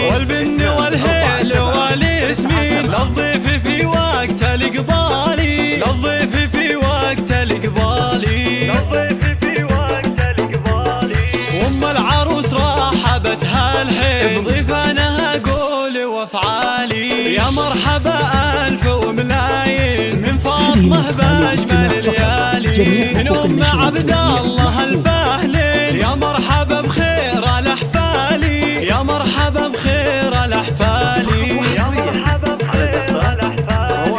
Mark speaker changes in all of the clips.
Speaker 1: والبن والهيل والياسمين للضيف في وقت الإقبالي، للضيف في وقت الإقبالي، للضيف في وقت الإقبالي. وأم العروس رحبتها الحين بضيفانها قولي وافعالي، يا مرحبا ألف وملايين من فاطمة بأجمل الليالي، من أم عبد الله الفهلين، يا مرحبا بخير الأحفالي، يا مرحبا بخير الأحفالي، يا مرحبا بخير الأحفالي.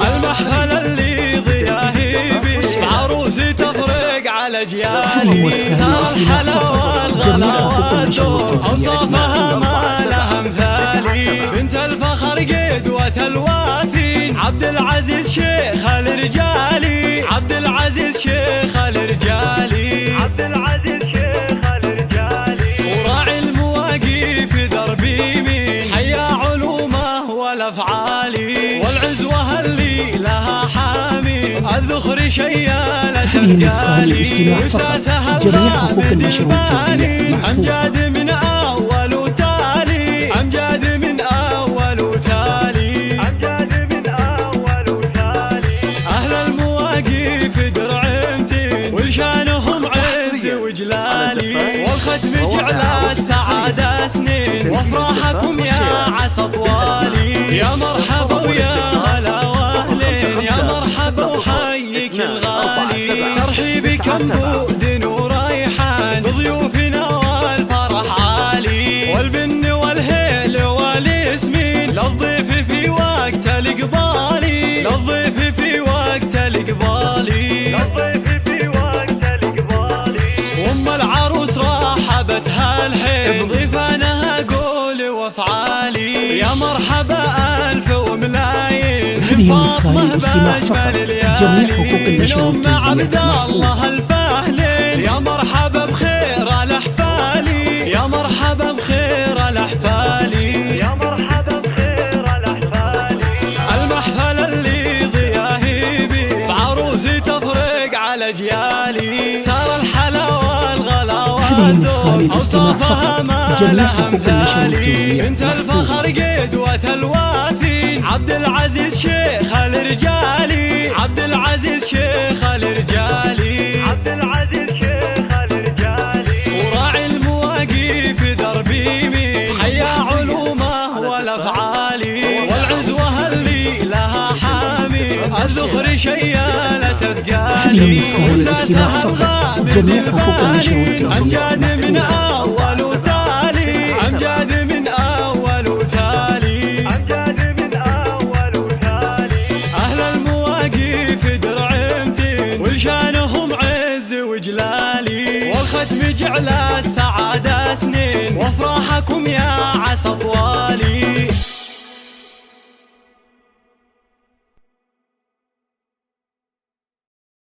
Speaker 1: المحفل اللي ضياهي بيه عروسي تفرق على أجيالي، سار الحلا والغلا والذوق أوصافها ما لها مثالي، بنت الفخر قدوة الوافين عبد العزيز شيخ الرجالي، عبد العزيز شيخ الرجالي، عبد العزيز شيخ الرجالي. وراعي المواقف دربي مين حيا علومه والافعالي، والعزوه اللي لها حامي الذخر شيالة الرجالي، وساسها الغامد البالي امجاد من اول وتالي، امجاد من اول وتالي، امجاد من اول وتالي. اهل المواقف درعمتين ولشانهم عز وجلالي، والختم جعل السعادة سنين وافراحكم يا عسى طوالي، يا مرحبا ويا هلا واهلين، يا مرحبا وحيك الغالي، ترحيبكم بود وريحان بضيوفنا والفرح عالي، والبن والهيل والياسمين للضيف في وقت الإقبالي، للضيف في وقت الإقبالي، للضيف في وقت الإقبالي. وأم العروس رحبتها الحين بضيفانها قولي وافعالي، يا مرحبا ألف وملايين من فاطمة بأجمل الليالي، من أم عبد الله الفهلين، يا مرحبا بخير الأحفالي، يا مرحبا بخير الأحفالي، يا مرحبا بخير الأحفالي. المحفل اللي ضياهي بيه بعروسي تفرق على أجيالي، سار الحلا والغلا والذوق أوصافها ما لها مثالي، بنت الفخر قدوة الوافين عبد العزيز شيخ الرجالي، عبد العزيز شيخ الرجالي، عبد العزيز شيخ الرجالي. وراعي المواقف دربي مين حيا علومه والافعالي، والعزوه اللي لها حامي الذخر شيالة ثقالي، وساسها الغامد البالي امجاد من اول وتالي، امجاد من اول وتالي، امجاد من اول وتالي. اهل المواقف درعمتين ولشانهم عز وجلالي، والختم جعل السعادة سنين وافراحكم يا عسى طوالي،